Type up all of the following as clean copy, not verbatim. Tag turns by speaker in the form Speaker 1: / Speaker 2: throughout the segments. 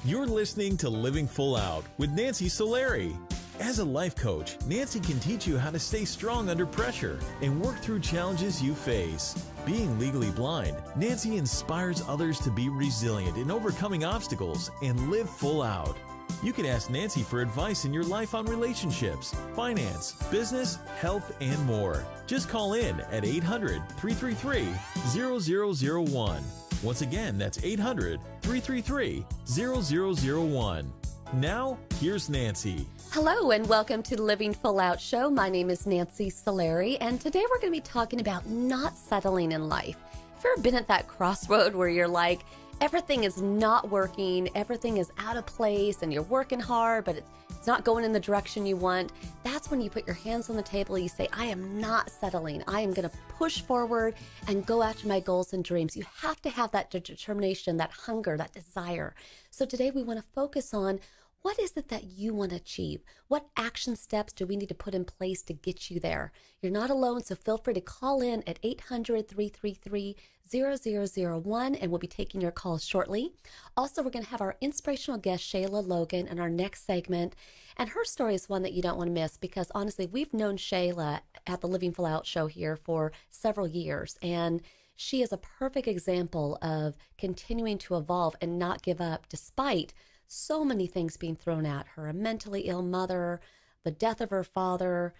Speaker 1: You're listening to Living Full Out with Nancy Solari. As a life coach, Nancy can teach you how to stay strong under pressure and work through challenges you face. Being legally blind, Nancy inspires others to be resilient in overcoming obstacles and live full out. You can ask Nancy for advice in your life on relationships, finance, business, health, and more. Just call in at 800-333-0001. Once again, that's 800-333-0001. Now, here's Nancy.
Speaker 2: Hello and welcome to the Living Full Out Show. My name is Nancy Solari, and today we're going to be talking about not settling in life. Have you ever been at that crossroad where you're like, everything is not working, everything is out of place, and you're working hard, but it's not going in the direction you want? That's when you put your hands on the table, you say, I am not settling. I am going to push forward and go after my goals and dreams. You have to have that determination, that hunger, that desire. So today we want to focus on what is it that you want to achieve? What action steps do we need to put in place to get you there? You're not alone, so feel free to call in at 800-333-0001, and we'll be taking your calls shortly. Also, we're going to have our inspirational guest, Shayla Logan, in our next segment. And her story is one that you don't want to miss because, honestly, we've known Shayla at the Living Full Out show here for several years, and she is a perfect example of continuing to evolve and not give up despite so many things being thrown at her: a mentally ill mother, the death of her father,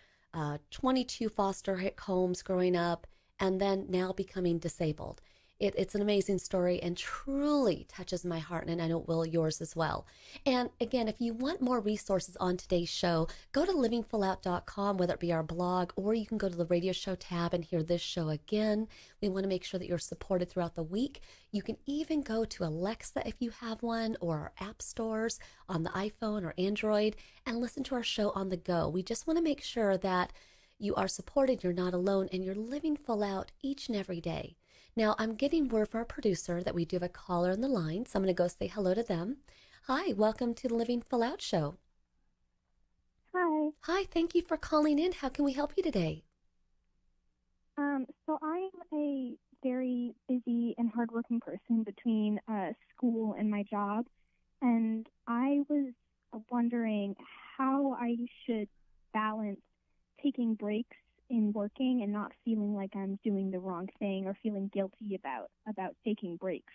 Speaker 2: 22 foster homes growing up, and then now becoming disabled. It's an amazing story and truly touches my heart, and I know it will yours as well. And again, if you want more resources on today's show, go to livingfullout.com, whether it be our blog, or you can go to the radio show tab and hear this show again. We want to make sure that you're supported throughout the week. You can even go to Alexa if you have one, or our app stores on the iPhone or Android, and listen to our show on the go. We just want to make sure that you are supported, you're not alone, and you're living full out each and every day. Now, I'm getting word from our producer that we do have a caller on the line, so I'm going to go say hello to them. Hi, welcome to the Living Full Out Show.
Speaker 3: Hi.
Speaker 2: Hi, thank you for calling in. How can we help you today?
Speaker 3: So I'm a very busy and hardworking person between school and my job, and I was wondering how I should balance taking breaks in working and not feeling like I'm doing the wrong thing or feeling guilty about taking breaks.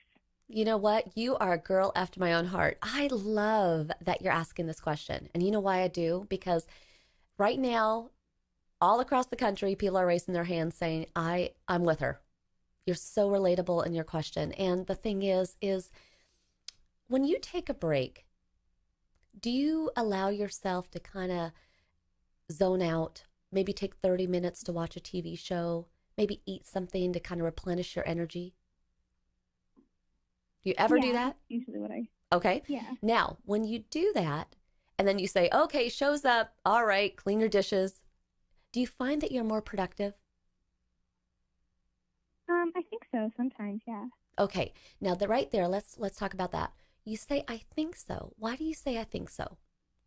Speaker 2: You know what? You are a girl after my own heart. I love that you're asking this question. And you know why I do? Because right now, all across the country, people are raising their hands saying, I'm with her. You're so relatable in your question. And the thing is when you take a break, do you allow yourself to kind of zone out? Maybe take 30 minutes to watch a TV show, maybe eat something to kind of replenish your energy? Do you ever do that?
Speaker 3: Usually what I...
Speaker 2: Okay.
Speaker 3: Yeah.
Speaker 2: Now, when you do that, and then you say, okay, show's up, all right, clean your dishes, do you find that you're more productive?
Speaker 3: I think so, sometimes, yeah.
Speaker 2: Okay. Now, right there, let's talk about that. You say, I think so. Why do you say I think so?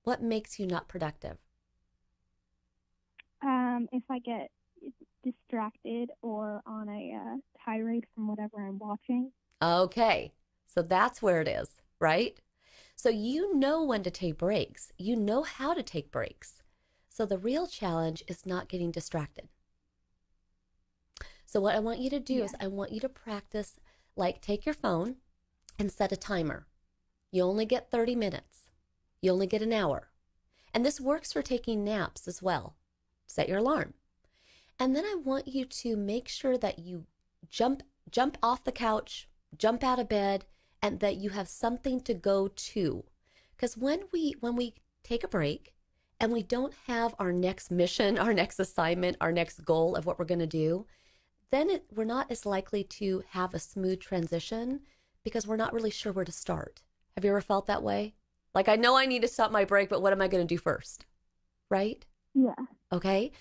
Speaker 2: What makes you not productive?
Speaker 3: If I get distracted or on a tirade from whatever I'm watching.
Speaker 2: Okay, so that's where it is, right? So you know when to take breaks. You know how to take breaks. So the real challenge is not getting distracted. So what I want you to do is I want you to practice, like take your phone and set a timer. You only get 30 minutes. You only get an hour. And this works for taking naps as well. Set your alarm. And then I want you to make sure that you jump off the couch, jump out of bed, and that you have something to go to. Because when we take a break and we don't have our next mission, our next assignment, our next goal of what we're going to do, then we're not as likely to have a smooth transition because we're not really sure where to start. Have you ever felt that way? Like, I know I need to stop my break, but what am I going to do first? Right?
Speaker 3: Yeah.
Speaker 2: Okay?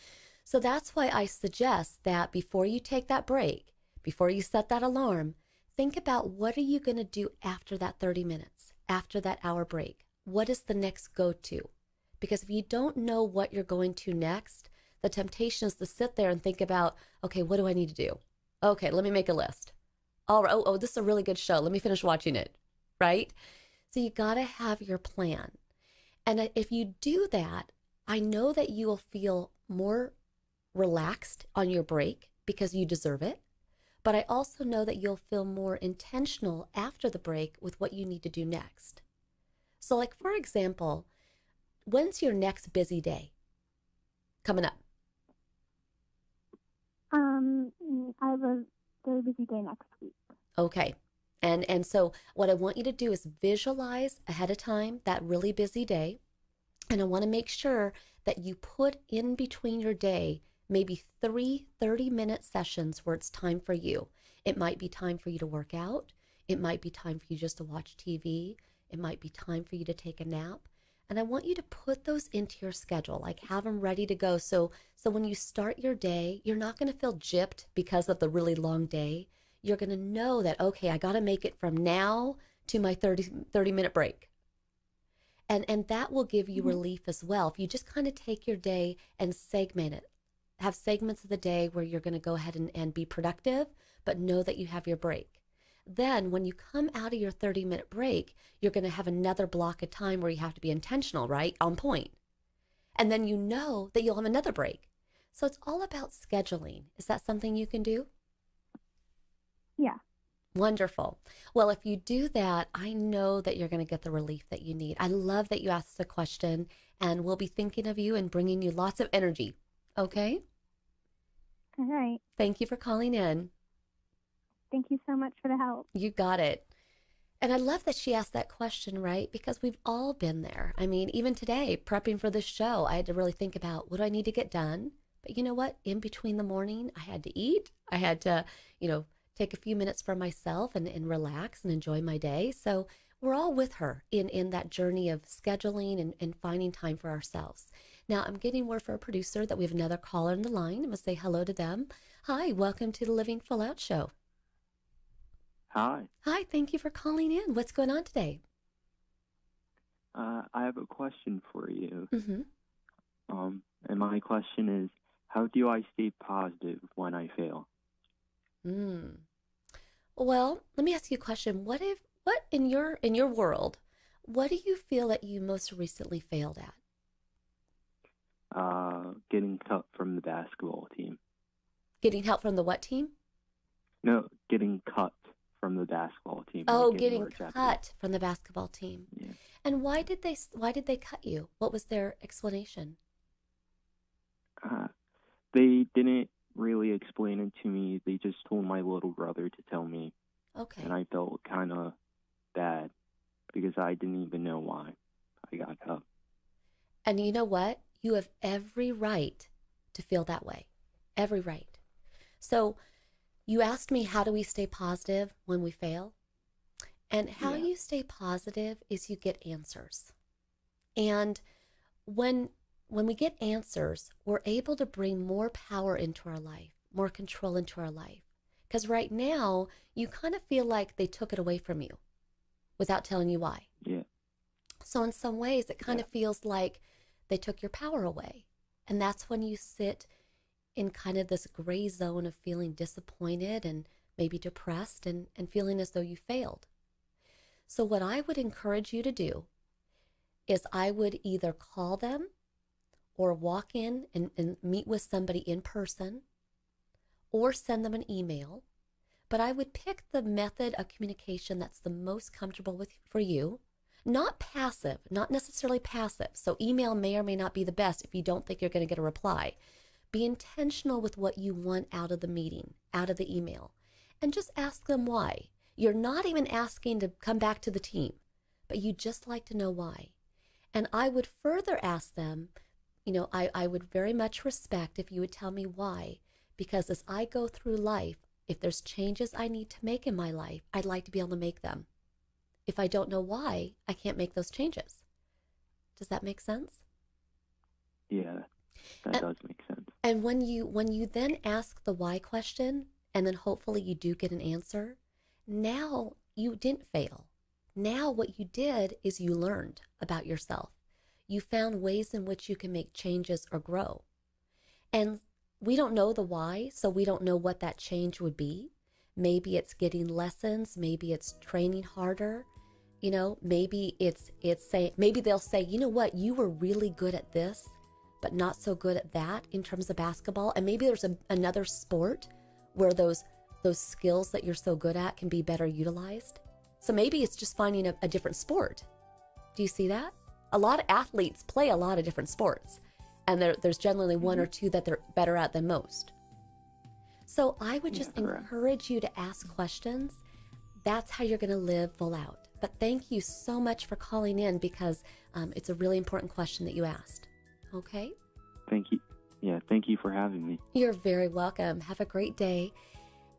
Speaker 2: So that's why I suggest that before you take that break, before you set that alarm, think about what are you going to do after that 30 minutes, after that hour break? What is the next go-to? Because if you don't know what you're going to next, the temptation is to sit there and think about, okay, what do I need to do? Okay, let me make a list. All right, oh, this is a really good show. Let me finish watching it, right? So you got to have your plan. And if you do that, I know that you will feel more relaxed on your break because you deserve it. But I also know that you'll feel more intentional after the break with what you need to do next. So, like, for example, when's your next busy day coming up?
Speaker 3: I have a very busy day next week.
Speaker 2: Okay. And so what I want you to do is visualize ahead of time that really busy day. And I want to make sure that you put in between your day maybe 30-minute sessions where it's time for you. It might be time for you to work out. It might be time for you just to watch TV. It might be time for you to take a nap. And I want you to put those into your schedule, like have them ready to go. So when you start your day, you're not going to feel gypped because of the really long day. You're going to know that, okay, I got to make it from now to my 30-minute break. And that will give you relief as well. If you just kind of take your day and segment it, have segments of the day where you're going to go ahead and be productive, but know that you have your break. Then when you come out of your 30-minute break, you're going to have another block of time where you have to be intentional, right? On point. And then you know that you'll have another break. So it's all about scheduling. Is that something you can do?
Speaker 3: Yeah.
Speaker 2: Wonderful. Well, if you do that, I know that you're going to get the relief that you need. I love that you asked the question, and we'll be thinking of you and bringing you lots of energy. Okay?
Speaker 3: All right.
Speaker 2: Thank you for calling in.
Speaker 3: Thank you so much for the help.
Speaker 2: You got it. And I love that she asked that question, right? Because we've all been there. I mean, even today, prepping for this show, I had to really think about what do I need to get done? But you know what? In between the morning, I had to eat. I had to, take a few minutes for myself and relax and enjoy my day. So we're all with her in that journey of scheduling and finding time for ourselves. Now, I'm getting word for our producer that we have another caller on the line. I'm going to say hello to them. Hi, welcome to the Living Full Out Show.
Speaker 4: Hi.
Speaker 2: Hi, thank you for calling in. What's going on today?
Speaker 4: I have a question for you.
Speaker 2: Mm-hmm.
Speaker 4: And my question is, how do I stay positive when I fail?
Speaker 2: Well, let me ask you a question. What in your world, what do you feel that you most recently failed at?
Speaker 4: Getting cut from the basketball team.
Speaker 2: Getting help from the what team?
Speaker 4: No, getting cut from the basketball team.
Speaker 2: Oh,
Speaker 4: like
Speaker 2: getting
Speaker 4: rejected.
Speaker 2: cut from the basketball team.
Speaker 4: Yeah.
Speaker 2: And why did they cut you? What was their explanation?
Speaker 4: They didn't really explain it to me. They just told my little brother to tell me.
Speaker 2: Okay.
Speaker 4: And I felt kind of bad because I didn't even know why I got cut.
Speaker 2: And you know what? You have every right to feel that way. Every right. So you asked me, how do we stay positive when we fail? And how you stay positive is you get answers. And when we get answers, we're able to bring more power into our life, more control into our life. Because right now, you kind of feel like they took it away from you without telling you why.
Speaker 4: Yeah.
Speaker 2: So in some ways, it kind of feels like they took your power away. And that's when you sit in kind of this gray zone of feeling disappointed and maybe depressed and feeling as though you failed. So what I would encourage you to do is I would either call them or walk in and meet with somebody in person or send them an email. But I would pick the method of communication that's the most comfortable for you. Not passive, not necessarily passive. So email may or may not be the best if you don't think you're going to get a reply. Be intentional with what you want out of the meeting, out of the email, and just ask them why. You're not even asking to come back to the team, but you just like to know why. And I would further ask them, I would very much respect if you would tell me why, because as I go through life, if there's changes I need to make in my life, I'd like to be able to make them. If I don't know why, I can't make those changes. Does that make sense?
Speaker 4: Yeah, that does make sense.
Speaker 2: And when you then ask the why question, and then hopefully you do get an answer, now you didn't fail. Now what you did is you learned about yourself. You found ways in which you can make changes or grow. And we don't know the why, so we don't know what that change would be. Maybe it's getting lessons, maybe it's training harder. maybe maybe they'll say, you know what, you were really good at this, but not so good at that in terms of basketball. And maybe there's another sport where those skills that you're so good at can be better utilized. So maybe it's just finding a different sport. Do you see that? A lot of athletes play a lot of different sports, and there's generally one or two that they're better at than most. So I would just encourage you to ask questions. That's how you're going to live full out. But thank you so much for calling in, because it's a really important question that you asked. Okay?
Speaker 4: Thank you. Yeah, thank you for having me.
Speaker 2: You're very welcome. Have a great day.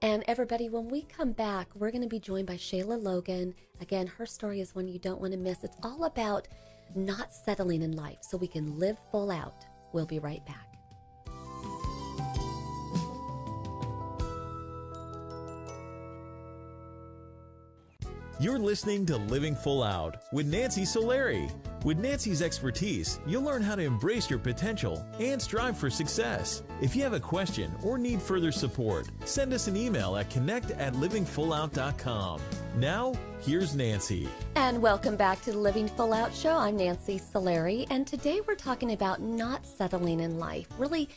Speaker 2: And everybody, when we come back, we're going to be joined by Shayla Logan. Again, her story is one you don't want to miss. It's all about not settling in life so we can live full out. We'll be right back.
Speaker 1: You're listening to Living Full Out with Nancy Solari. With Nancy's expertise, you'll learn how to embrace your potential and strive for success. If you have a question or need further support, send us an email at connect@livingfullout.com. Now, here's Nancy.
Speaker 2: And welcome back to the Living Full Out Show. I'm Nancy Solari, and today we're talking about not settling in life, really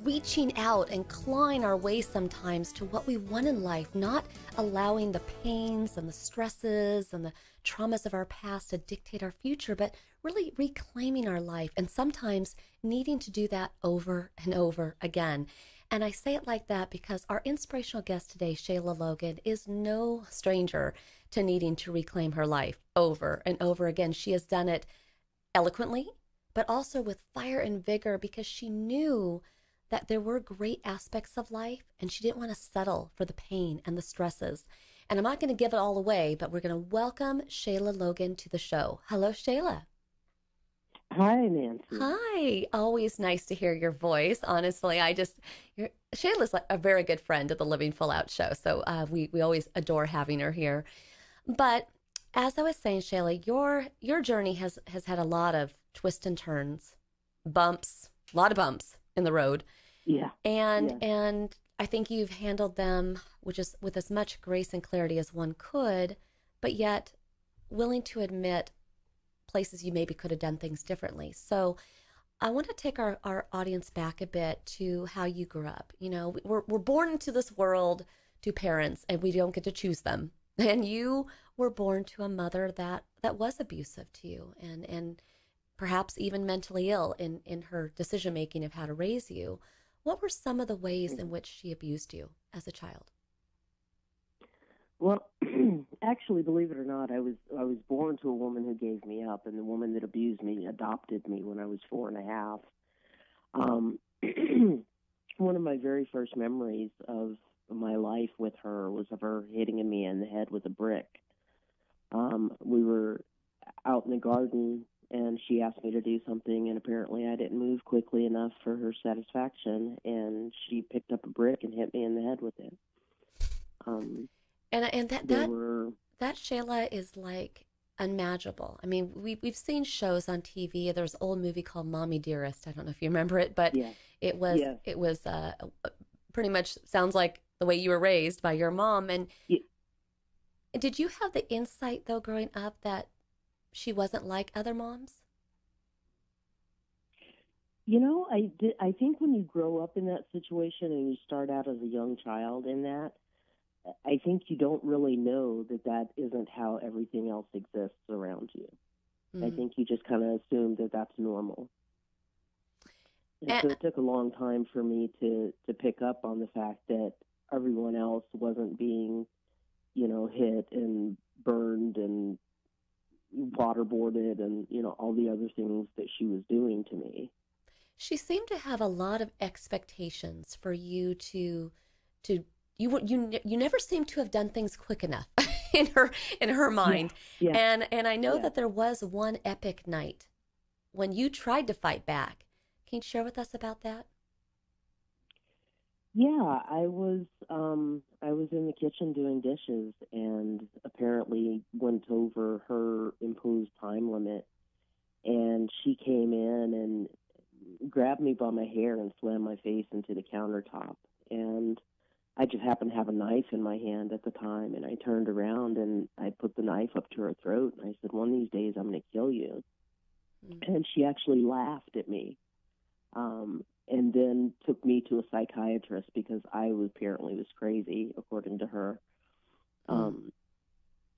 Speaker 2: reaching out and clawing our way sometimes to what we want in life, not allowing the pains and the stresses and the traumas of our past to dictate our future, but really reclaiming our life, and sometimes needing to do that over and over again. And I say it like that because our inspirational guest today, Shayla Logan, is no stranger to needing to reclaim her life over and over again. She has done it eloquently, but also with fire and vigor, because she knew that there were great aspects of life, and she didn't want to settle for the pain and the stresses. And I'm not going to give it all away, but we're going to welcome Shayla Logan to the show. Hello, Shayla.
Speaker 5: Hi, Nancy.
Speaker 2: Hi. Always nice to hear your voice. Honestly, Shayla's like a very good friend of the Living Full Out show, so we always adore having her here. But as I was saying, Shayla, your journey has had a lot of twists and turns, bumps, a lot of bumps in the road.
Speaker 5: Yeah.
Speaker 2: And I think you've handled them with as much grace and clarity as one could, but yet willing to admit places you maybe could have done things differently. So I want to take our audience back a bit to how you grew up. You know, we're born into this world to parents, and we don't get to choose them. And you were born to a mother that was abusive to you, and perhaps even mentally ill in her decision-making of how to raise you. What were some of the ways in which she abused you as a child?
Speaker 5: Well, actually, believe it or not, I was born to a woman who gave me up, and the woman that abused me adopted me when I was 4.5. One of my very first memories of my life with her was of her hitting me in the head with a brick. We were out in the garden, and she asked me to do something, and apparently I didn't move quickly enough for her satisfaction, and she picked up a brick and hit me in the head with it.
Speaker 2: And that Shayla is like unmatiable. I mean, we've seen shows on TV. There's an old movie called Mommy Dearest. I don't know if you remember it, but it was pretty much sounds like the way you were raised by your mom. And did you have the insight though growing up that she wasn't like other moms?
Speaker 5: You know, I think when you grow up in that situation and you start out as a young child in that, I think you don't really know that isn't how everything else exists around you. I think you just kind of assume that that's normal. And so it took a long time for me to pick up on the fact that everyone else wasn't being, hit and burned and waterboarded and, all the other things that she was doing to me.
Speaker 2: She seemed to have a lot of expectations for you you never seem to have done things quick enough in her mind. Yeah. And I know that there was one epic night when you tried to fight back. Can you share with us about that?
Speaker 5: Yeah, I was in the kitchen doing dishes and apparently went over her imposed time limit, and she came in and grabbed me by my hair and slammed my face into the countertop. And I just happened to have a knife in my hand at the time, and I turned around and I put the knife up to her throat, and I said, one of these days I'm going to kill you. And she actually laughed at me, and then took me to a psychiatrist because I apparently was crazy, according to her.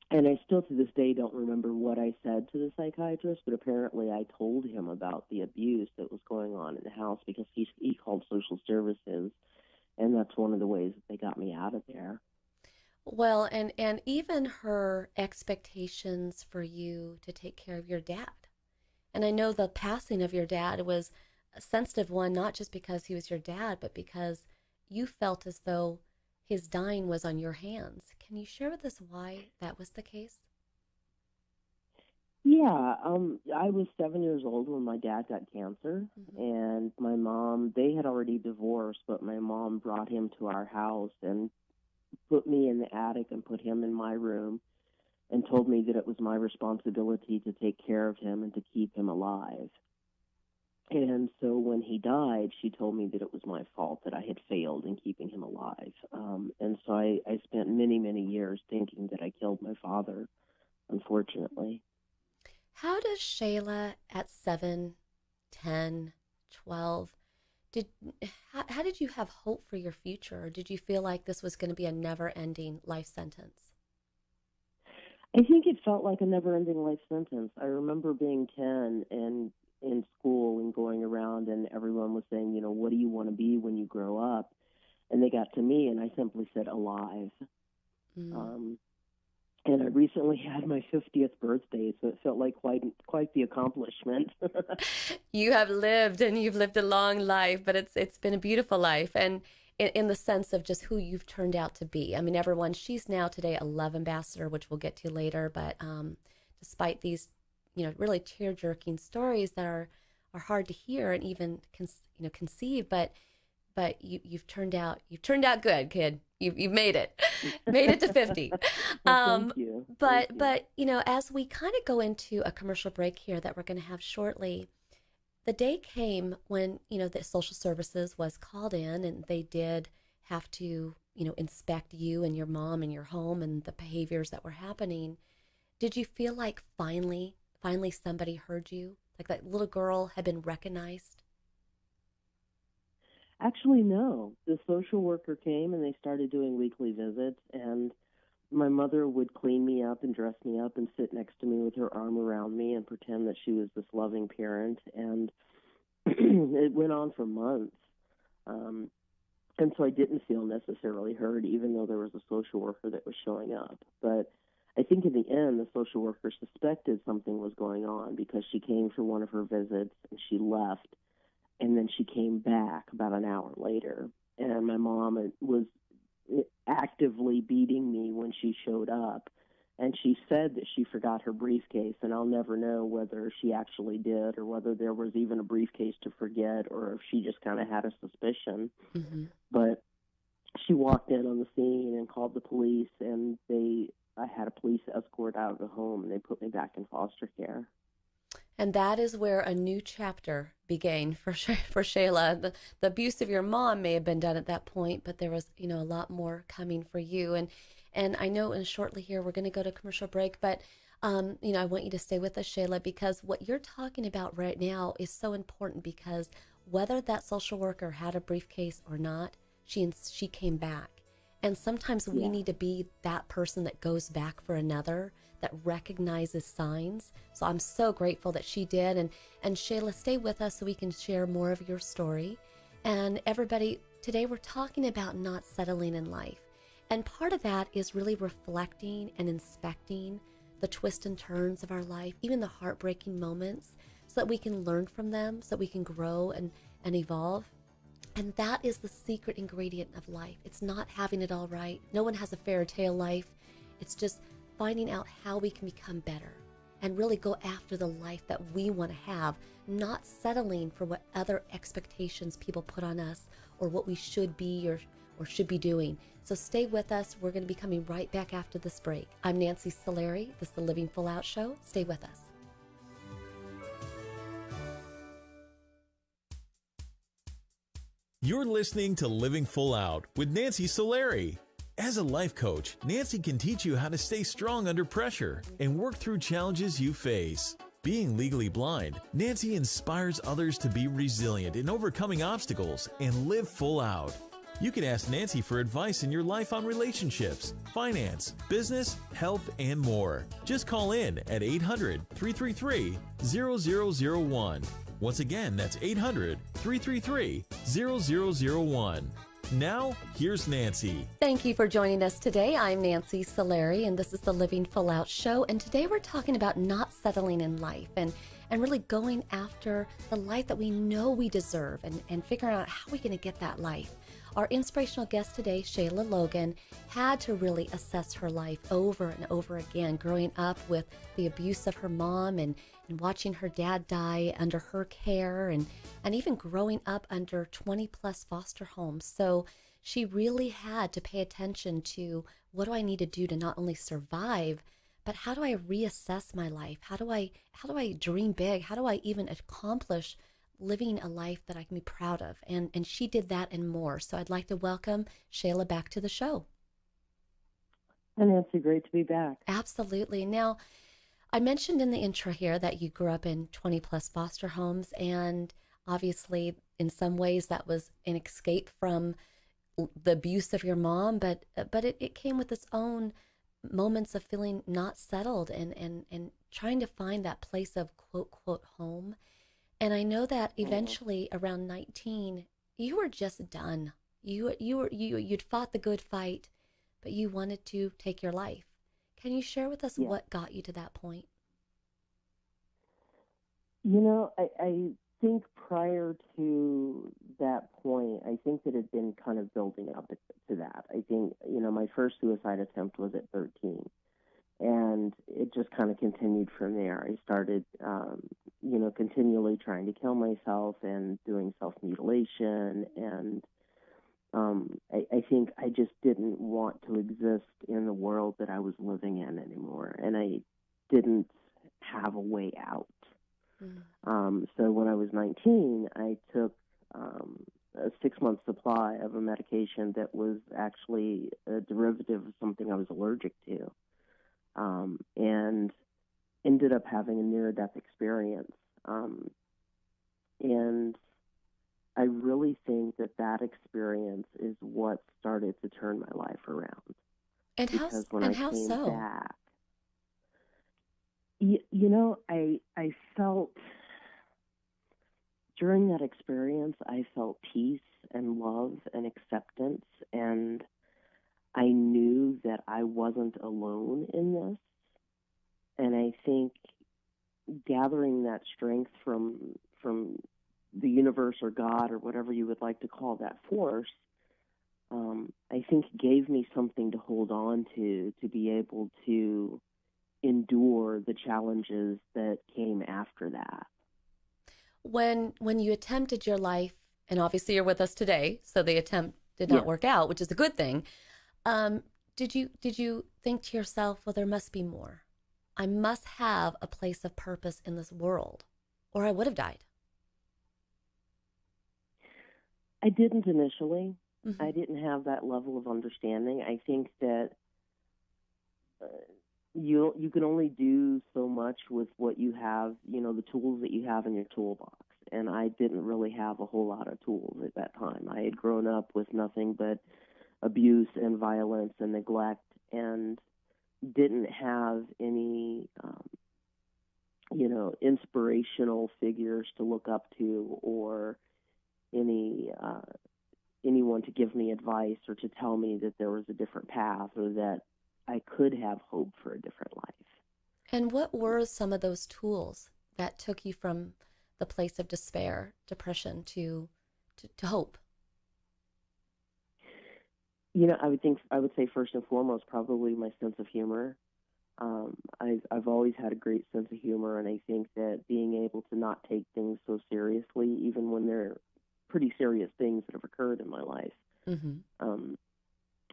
Speaker 5: And I still to this day don't remember what I said to the psychiatrist, but apparently I told him about the abuse that was going on in the house because he called social services, and that's one of the ways that they got me out of there.
Speaker 2: Well, and even her expectations for you to take care of your dad. And I know the passing of your dad was a sensitive one, not just because he was your dad, but because you felt as though his dying was on your hands. Can you share with us why that was the case?
Speaker 5: Yeah, I was 7 years old when my dad got cancer, and my mom, they had already divorced, but my mom brought him to our house and put me in the attic and put him in my room and told me that it was my responsibility to take care of him and to keep him alive. And so when he died, she told me that it was my fault, that I had failed in keeping him alive. And so I spent many, many years thinking that I killed my father, unfortunately.
Speaker 2: How does Shayla at 7, 10, 12, how did you have hope for your future? Or did you feel like this was going to be a never-ending life sentence?
Speaker 5: I think it felt like a never-ending life sentence. I remember being 10 and in school and going around, and everyone was saying, you know, what do you want to be when you grow up? And they got to me, and I simply said, alive. And I recently had my 50th birthday, so it felt like quite the accomplishment.
Speaker 2: You have lived, and you've lived a long life, but it's been a beautiful life, and in the sense of just who you've turned out to be. I mean, everyone, she's now today a love ambassador, which we'll get to later, but despite these, really tear-jerking stories that are hard to hear and even conceive, but you've turned out good, kid. You've made it, made it to 50.
Speaker 5: Thank you.
Speaker 2: But as we kind of go into a commercial break here that we're going to have shortly, the day came when the social services was called in, and they did have to inspect you and your mom and your home and the behaviors that were happening. Did you feel like finally somebody heard you, like that little girl had been recognized?
Speaker 5: Actually, no. The social worker came and they started doing weekly visits, and my mother would clean me up and dress me up and sit next to me with her arm around me and pretend that she was this loving parent. And it went on for months. And so I didn't feel necessarily heard, even though there was a social worker that was showing up. But I think in the end, the social worker suspected something was going on because she came for one of her visits and she left. And then she came back about an hour later, and my mom was actively beating me when she showed up. And she said that she forgot her briefcase, and I'll never know whether she actually did or whether there was even a briefcase to forget or if she just kind of had a suspicion. But she walked in on the scene and called the police, and I had a police escort out of the home, and they put me back in foster care.
Speaker 2: And that is where a new chapter began for Shayla. The abuse of your mom may have been done at that point, but there was, a lot more coming for you. And I know shortly here we're going to go to commercial break, but, I want you to stay with us, Shayla, because what you're talking about right now is so important, because whether that social worker had a briefcase or not, she came back. And sometimes we need to be that person that goes back for another, that recognizes signs. So I'm so grateful that she did. And Shayla, stay with us so we can share more of your story. And everybody, today we're talking about not settling in life. And part of that is really reflecting and inspecting the twists and turns of our life, even the heartbreaking moments, so that we can learn from them, so that we can grow and evolve. And that is the secret ingredient of life. It's not having it all right. No one has a fairy tale life. It's just finding out how we can become better and really go after the life that we want to have, not settling for what other expectations people put on us or what we should be or should be doing. So stay with us. We're going to be coming right back after this break. I'm Nancy Solari. This is the Living Full Out Show. Stay with us.
Speaker 1: You're listening to Living Full Out with Nancy Solari. As a life coach, Nancy can teach you how to stay strong under pressure and work through challenges you face. Being legally blind, Nancy inspires others to be resilient in overcoming obstacles and live full out. You can ask Nancy for advice in your life on relationships, finance, business, health, and more. Just call in at 800-333-0001. Once again, that's 800-333-0001. Now, here's Nancy.
Speaker 2: Thank you for joining us today. I'm Nancy Solari, and this is the Living Full Out Show. And today we're talking about not settling in life and really going after the life that we know we deserve and figuring out how we're going to get that life. Our inspirational guest today, Shayla Logan, had to really assess her life over and over again, growing up with the abuse of her mom and watching her dad die under her care and even growing up under 20 plus foster homes. So she really had to pay attention to, what do I need to do to not only survive, but how do I reassess my life? How do I dream big? How do I even accomplish living a life that I can be proud of? And she did that and more. So I'd like to welcome Shayla back to the show.
Speaker 5: Hi, Nancy. Great to be back.
Speaker 2: Absolutely. Now, I mentioned in the intro here that you grew up in 20 plus foster homes, and obviously in some ways that was an escape from the abuse of your mom, but it came with its own moments of feeling not settled and trying to find that place of quote, quote, home. And I know that eventually around 19, you were just done. You'd fought the good fight, but you wanted to take your life. Can you share with us what got you to that point?
Speaker 5: You know, I think prior to that point, I think that it had been kind of building up to that. I think, my first suicide attempt was at 13. And it just kind of continued from there. I started, continually trying to kill myself and doing self-mutilation. And I think I just didn't want to exist in the world that I was living in anymore. And I didn't have a way out. So when I was 19, I took a 6-month supply of a medication that was actually a derivative of something I was allergic to. And ended up having a near-death experience. And I really think that experience is what started to turn my life around.
Speaker 2: And how so?
Speaker 5: Back, I felt, during that experience, I felt peace and love and acceptance, and I knew that I wasn't alone in this. And I think gathering that strength from the universe or God or whatever you would like to call that force, I think gave me something to hold on to be able to endure the challenges that came after that.
Speaker 2: When you attempted your life, and obviously you're with us today, so the attempt did not work out, which is a good thing. Did you think to yourself, well, there must be more? I must have a place of purpose in this world, or I would have died.
Speaker 5: I didn't initially.
Speaker 2: Mm-hmm.
Speaker 5: I didn't have that level of understanding. I think that you can only do so much with what you have, the tools that you have in your toolbox. And I didn't really have a whole lot of tools at that time. I had grown up with nothing but abuse and violence and neglect, and didn't have any, inspirational figures to look up to, or anyone to give me advice or to tell me that there was a different path or that I could have hope for a different life.
Speaker 2: And what were some of those tools that took you from the place of despair, depression, to hope?
Speaker 5: I would say first and foremost, probably my sense of humor. I've always had a great sense of humor, and I think that being able to not take things so seriously, even when they're pretty serious things that have occurred in my life.
Speaker 2: Mm-hmm.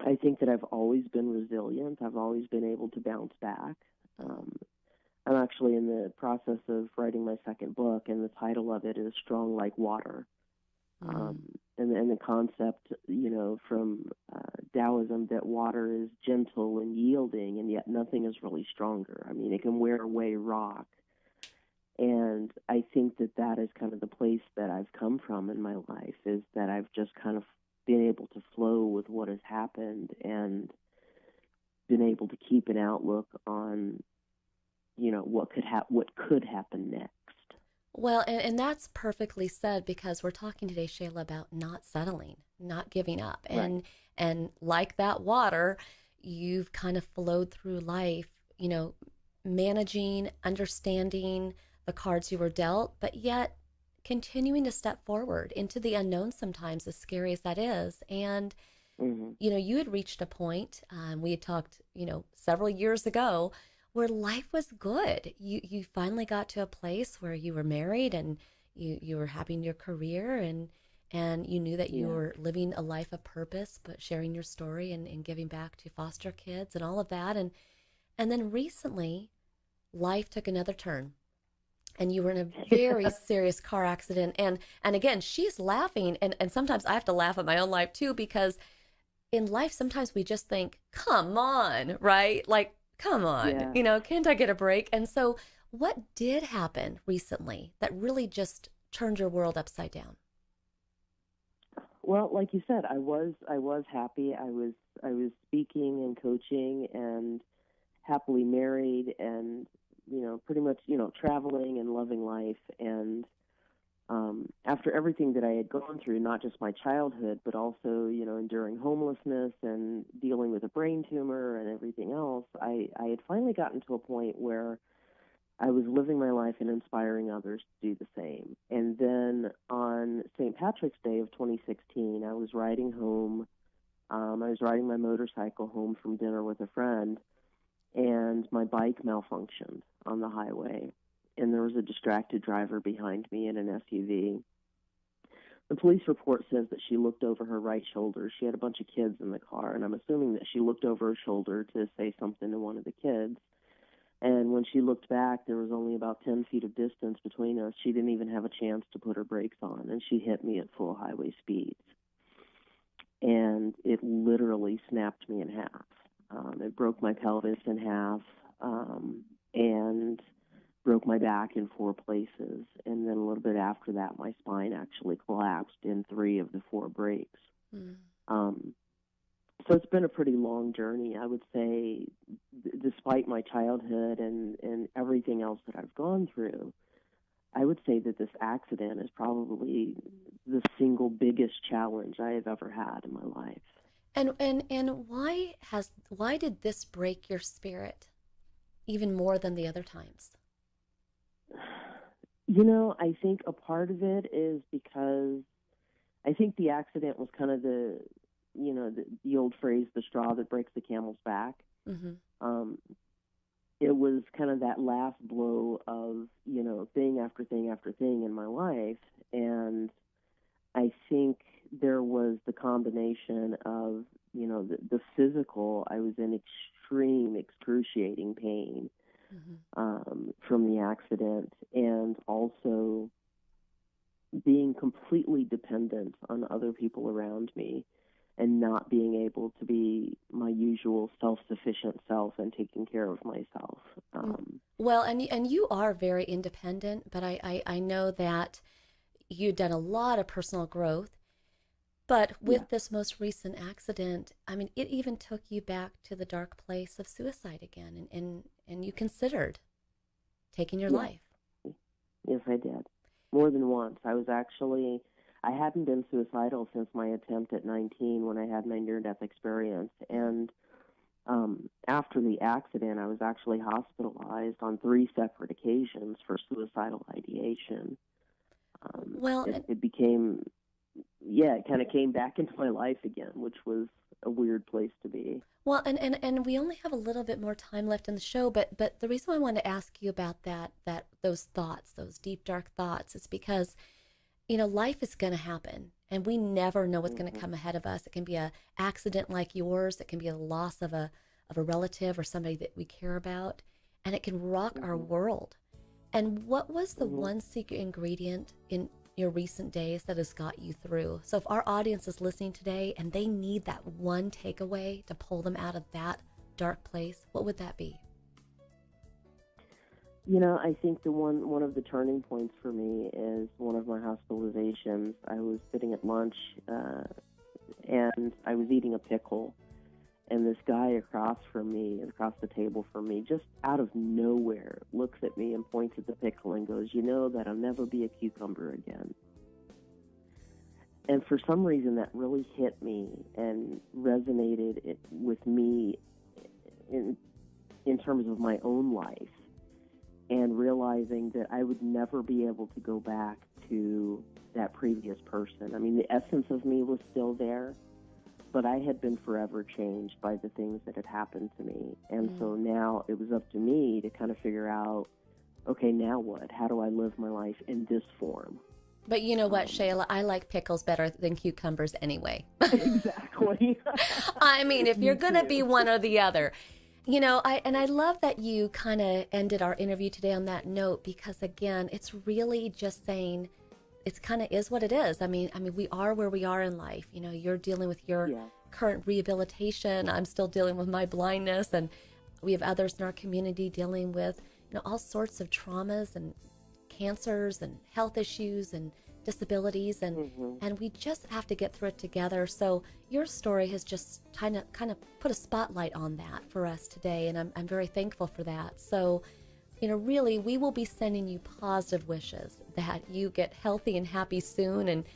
Speaker 5: I think that I've always been resilient. I've always been able to bounce back. I'm actually in the process of writing my second book, and the title of it is Strong Like Water. And the concept, from Taoism, that water is gentle and yielding, and yet nothing is really stronger. I mean, it can wear away rock. And I think that is kind of the place that I've come from in my life, is that I've just kind of been able to flow with what has happened and been able to keep an outlook on, what could happen next.
Speaker 2: Well, and that's perfectly said, because we're talking today, Shayla, about not settling, not giving up.
Speaker 5: Right.
Speaker 2: And like that water, you've kind of flowed through life, managing, understanding the cards you were dealt, but yet continuing to step forward into the unknown sometimes, as scary as that is. And, you had reached a point, we had talked, several years ago, where life was good. You finally got to a place where you were married, and you were having your career, and you knew that you were living a life of purpose, but sharing your story and giving back to foster kids and all of that. And then recently, life took another turn, and you were in a very serious car accident. And again, she's laughing, and sometimes I have to laugh at my own life too, because in life, sometimes we just think, come on, right? Like, come on, can't I get a break? And so what did happen recently that really just turned your world upside down?
Speaker 5: Well, like you said, I was happy. I was speaking and coaching and happily married, and pretty much traveling and loving life. And after everything that I had gone through, not just my childhood, but also enduring homelessness and dealing with a brain tumor and everything else, I had finally gotten to a point where I was living my life and inspiring others to do the same. And then on St. Patrick's Day of 2016, I was riding home. I was riding my motorcycle home from dinner with a friend, and my bike malfunctioned on the highway, and there was a distracted driver behind me in an SUV. The police report says that she looked over her right shoulder. She had a bunch of kids in the car, and I'm assuming that she looked over her shoulder to say something to one of the kids. And when she looked back, there was only about 10 feet of distance between us. She didn't even have a chance to put her brakes on, and she hit me at full highway speeds. And it literally snapped me in half. It broke my pelvis in half, and broke my back in 4 places. And then a little bit after that, my spine actually collapsed in 3 of the 4 breaks. So it's been a pretty long journey, I would say, despite my childhood and everything else that I've gone through. I would say that this accident is probably the single biggest challenge I have ever had in my life.
Speaker 2: And why did this break your spirit even more than the other times?
Speaker 5: I think a part of it is because I think the accident was kind of the old phrase, the straw that breaks the camel's back. It was kind of that last blow of, thing after thing after thing in my life. And I think there was the combination of, the physical. I was in extreme, excruciating pain from the accident, and also being completely dependent on other people around me and not being able to be my usual self-sufficient self and taking care of myself.
Speaker 2: Well, and you are very independent, but I know that you've done a lot of personal growth. But with this most recent accident, I mean, it even took you back to the dark place of suicide again, and you considered taking your life.
Speaker 5: Yes, I did. More than once. I hadn't been suicidal since my attempt at 19 when I had my near-death experience. And after the accident, I was actually hospitalized on 3 separate occasions for suicidal ideation. It became... it kind of came back into my life again, which was a weird place to be.
Speaker 2: Well, and we only have a little bit more time left in the show, but the reason why I wanted to ask you about those thoughts, those deep, dark thoughts, is because, life is going to happen, and we never know what's going to come ahead of us. It can be an accident like yours. It can be a loss of a relative or somebody that we care about, and it can rock our world. And what was the one secret ingredient in your recent days that has got you through. So if our audience is listening today and they need that one takeaway to pull them out of that dark place, what would that be?
Speaker 5: I think one of the turning points for me is one of my hospitalizations. I was sitting at lunch, and I was eating a pickle, and this guy across the table from me, just out of nowhere, looks at me and points at the pickle and goes, that I'll never be a cucumber again. And for some reason, that really hit me and resonated with me in terms of my own life, and realizing that I would never be able to go back to that previous person. I mean, the essence of me was still there, but I had been forever changed by the things that had happened to me. And so now it was up to me to kind of figure out, okay, now what? How do I live my life in this form?
Speaker 2: But you know what, Shayla? I like pickles better than cucumbers anyway.
Speaker 5: Exactly.
Speaker 2: I mean, if you're going to be one or the other. I love that you kind of ended our interview today on that note, because again, it's really just saying it's kind of is what it is. I mean, we are where we are in life. You're dealing with your current rehabilitation. I'm still dealing with my blindness, and we have others in our community dealing with, all sorts of traumas and cancers and health issues and disabilities, and we just have to get through it together. So your story has just kind of put a spotlight on that for us today, and I'm very thankful for that. So really, we will be sending you positive wishes that you get healthy and happy soon.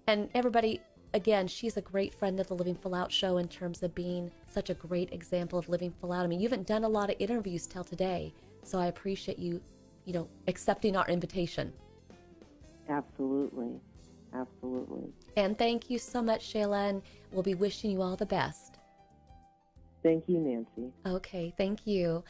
Speaker 2: And everybody, again, she's a great friend of the Living Full Out show in terms of being such a great example of living full out. I mean, you haven't done a lot of interviews till today, so I appreciate you accepting our invitation.
Speaker 5: Absolutely.
Speaker 2: And thank you so much, Shayla, and we'll be wishing you all the best.
Speaker 5: Thank you, Nancy.
Speaker 2: Okay, thank you.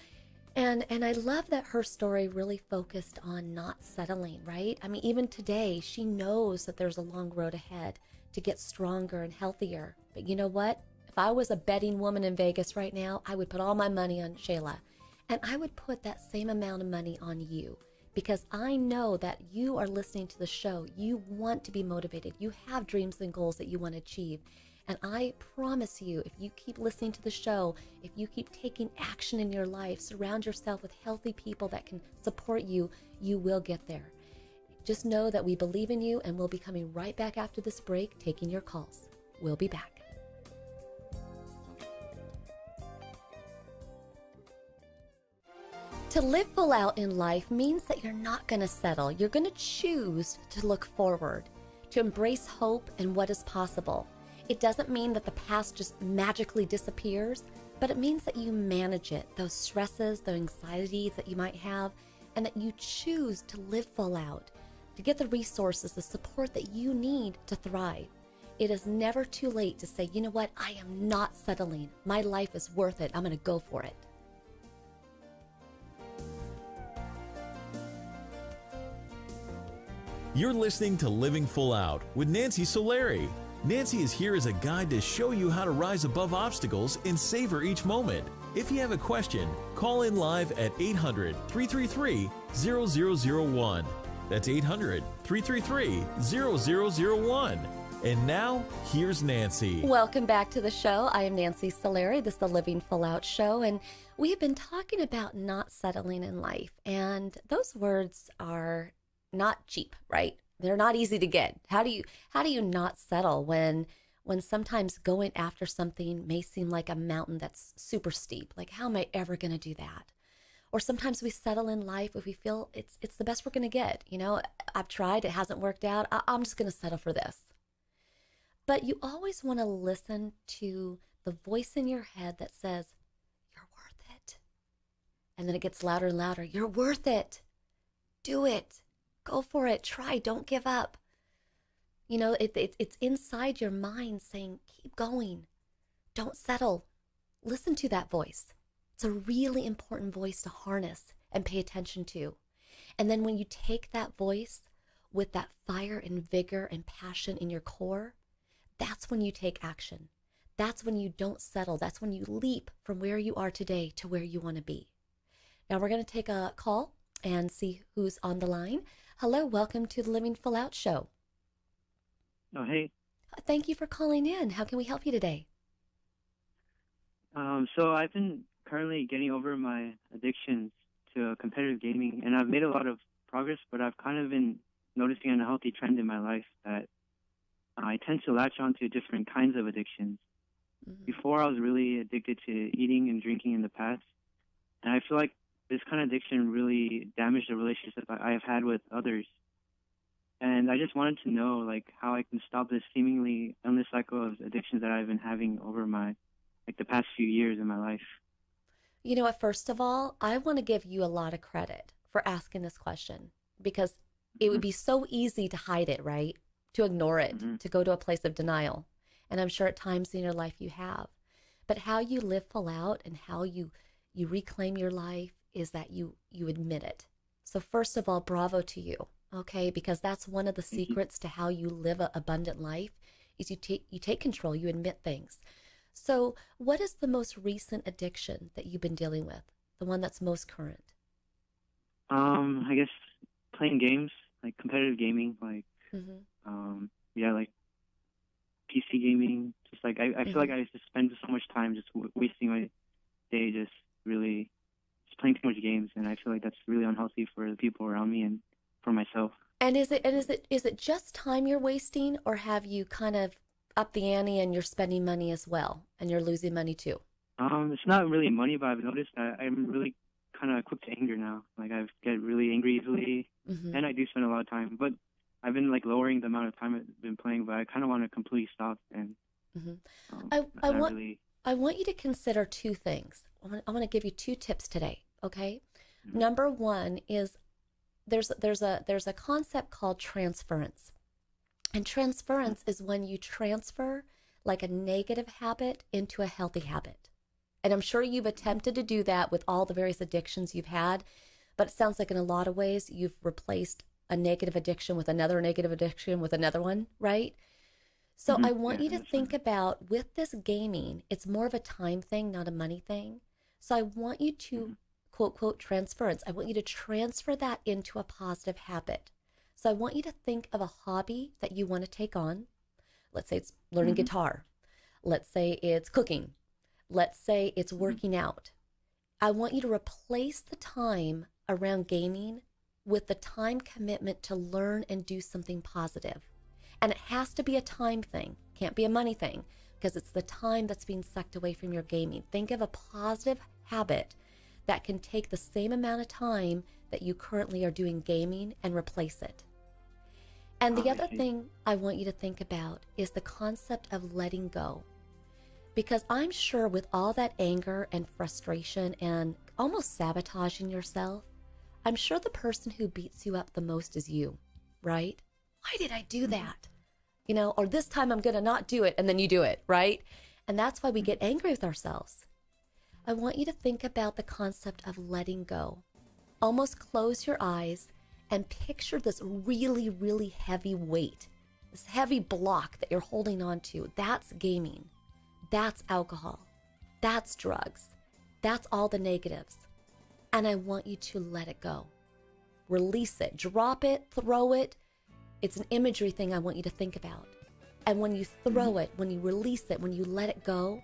Speaker 2: And I love that her story really focused on not settling, right? I mean, even today, she knows that there's a long road ahead to get stronger and healthier. But you know what? If I was a betting woman in Vegas right now, I would put all my money on Shayla. And I would put that same amount of money on you, because I know that you are listening to the show. You want to be motivated. You have dreams and goals that you want to achieve. And I promise you, if you keep listening to the show, if you keep taking action in your life, surround yourself with healthy people that can support you, you will get there. Just know that we believe in you, and we'll be coming right back after this break, taking your calls. We'll be back. To live full out in life means that you're not going to settle. You're going to choose to look forward, to embrace hope and what is possible. It doesn't mean that the past just magically disappears, but it means that you manage it, those stresses, the anxieties that you might have, and that you choose to live full out, to get the resources, the support that you need to thrive. It is never too late to say, you know what, I am not settling. My life is worth it. I'm going to go for it.
Speaker 1: You're listening to Living Full Out with Nancy Solari. Nancy is here as a guide to show you how to rise above obstacles and savor each moment. If you have a question, call in live at 800-333-0001. That's 800-333-0001. And now, here's Nancy.
Speaker 2: Welcome back to the show. I am Nancy Solari. This is the Living Full Out show, and we have been talking about not settling in life. And those words are not cheap, right? They're not easy to get. How do you not settle when sometimes going after something may seem like a mountain that's super steep? Like, how am I ever going to do that? Or sometimes we settle in life if we feel it's the best we're going to get. I've tried, it hasn't worked out. I'm just going to settle for this. But you always want to listen to the voice in your head that says, you're worth it. And then it gets louder and louder. You're worth it. Do it. Go for it. Try. Don't give up. It's inside your mind saying, keep going. Don't settle. Listen to that voice. It's a really important voice to harness and pay attention to. And then when you take that voice with that fire and vigor and passion in your core, that's when you take action. That's when you don't settle. That's when you leap from where you are today to where you want to be. Now we're going to take a call and see who's on the line. Hello, welcome to the Living Full Out Show.
Speaker 6: Oh, hey.
Speaker 2: Thank you for calling in. How can we help you today?
Speaker 6: So I've been currently getting over my addictions to competitive gaming, and I've made a lot of progress, but I've kind of been noticing an unhealthy trend in my life that I tend to latch onto different kinds of addictions.
Speaker 2: Mm-hmm.
Speaker 6: Before, I was really addicted to eating and drinking in the past, and I feel like this kind of addiction really damaged the relationships I have had with others. And I just wanted to know, like, how I can stop this seemingly endless cycle of addictions that I've been having over the past few years in my life.
Speaker 2: You know what, first of all, I want to give you a lot of credit for asking this question because it would be so easy to hide it, right? To ignore it, to go to a place of denial. And I'm sure at times in your life you have. But how you live full out and how you reclaim your life is that you admit it. So first of all, bravo to you, okay? Because that's one of the secrets to how you live an abundant life is you take control, you admit things. So what is the most recent addiction that you've been dealing with? The one that's most current?
Speaker 6: I guess playing games, like competitive gaming, like, like PC gaming. Just like, I feel like I just spend so much time just wasting my day just playing too much games, and I feel like that's really unhealthy for the people around me and for myself.
Speaker 2: And is it just time you're wasting, or have you kind of up the ante and you're spending money as well and you're losing money too?
Speaker 6: It's not really money, but I've noticed that I'm really kind of quick to anger now. Like, I get really angry easily, and I do spend a lot of time. But I've been like lowering the amount of time I've been playing, but I kind of want to completely stop. And
Speaker 2: I want you to consider two things. I want to give you two tips today. Okay, number one is there's a concept called transference. And transference is when you transfer like a negative habit into a healthy habit. And I'm sure you've attempted to do that with all the various addictions you've had, but it sounds like in a lot of ways you've replaced a negative addiction with another negative addiction with another one, right? So I want you to think about, with this gaming, it's more of a time thing, not a money thing. So I want you to, quote, quote, transference. I want you to transfer that into a positive habit. So I want you to think of a hobby that you want to take on. Let's say it's learning guitar. Let's say it's cooking. Let's say it's working out. I want you to replace the time around gaming with the time commitment to learn and do something positive. And it has to be a time thing. Can't be a money thing, because it's the time that's being sucked away from your gaming. Think of a positive habit that can take the same amount of time that you currently are doing gaming and replace it. And the other thing I want you to think about is the concept of letting go. Because I'm sure with all that anger and frustration and almost sabotaging yourself, I'm sure the person who beats you up the most is you, right? Why did I do that? You know, or this time I'm going to not do it, and then you do it, right? And that's why we get angry with ourselves. I want you to think about the concept of letting go. Almost close your eyes and picture this really, really heavy weight, this heavy block that you're holding on to. That's gaming. That's alcohol. That's drugs. That's all the negatives. And I want you to let it go. Release it. Drop it. Throw it. It's an imagery thing I want you to think about. And when you throw it, when you release it, when you let it go,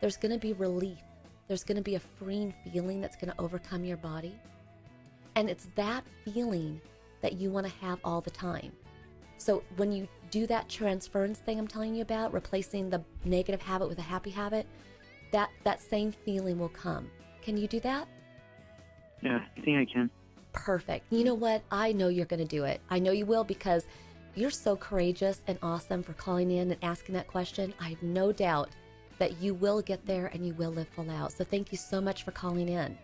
Speaker 2: there's going to be relief. There's going to be a freeing feeling that's going to overcome your body. And it's that feeling that you want to have all the time. So when you do that transference thing I'm telling you about, replacing the negative habit with a happy habit, that same feeling will come. Can you do that?
Speaker 6: Yeah, I think I can.
Speaker 2: Perfect. You know what? I know you're going to do it. I know you will, because you're so courageous and awesome for calling in and asking that question. I have no doubt that you will get there and you will live full out. So thank you so much for calling in.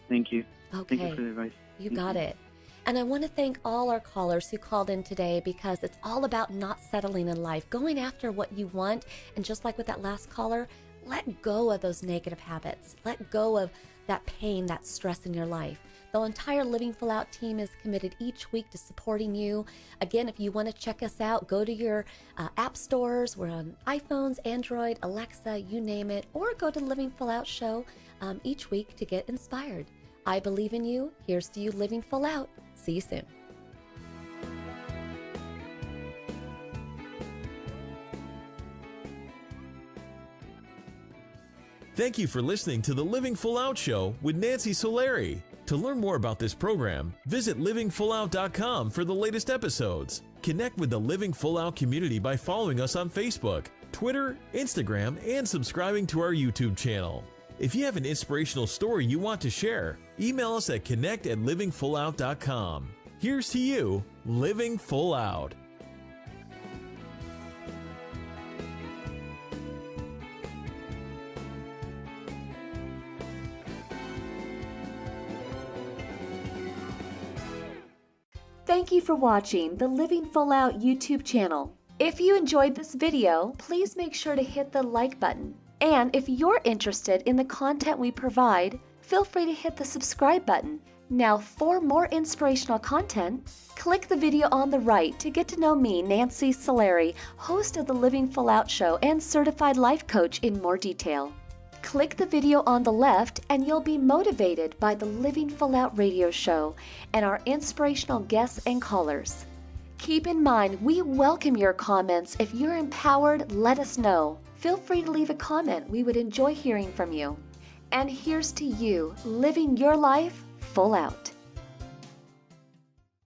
Speaker 6: Thank you.
Speaker 2: Okay.
Speaker 6: Thank you for the advice.
Speaker 2: You got it. And I want to thank all our callers who called in today, because it's all about not settling in life, going after what you want. And just like with that last caller, let go of those negative habits. Let go of that pain, that stress in your life. The entire Living Full Out team is committed each week to supporting you. Again, if you want to check us out, go to your app stores. We're on iPhones, Android, Alexa, you name it, or go to Living Full Out Show each week to get inspired. I believe in you. Here's to you living full out. See you soon.
Speaker 1: Thank you for listening to the Living Full Out Show with Nancy Solari. To learn more about this program, visit livingfullout.com for the latest episodes. Connect with the Living Full Out community by following us on Facebook, Twitter, Instagram, and subscribing to our YouTube channel. If you have an inspirational story you want to share, email us at connect@livingfullout.com. Here's to you, living full out.
Speaker 7: Thank you for watching the Living Full Out YouTube channel. If you enjoyed this video, please make sure to hit the like button. And if you're interested in the content we provide, feel free to hit the subscribe button. Now, for more inspirational content, click the video on the right to get to know me, Nancy Solari, host of the Living Full Out Show and certified life coach, in more detail. Click the video on the left and you'll be motivated by the Living Full Out radio show and our inspirational guests and callers. Keep in mind, we welcome your comments. If you're empowered, let us know. Feel free to leave a comment. We would enjoy hearing from you. And here's to you, living your life full out.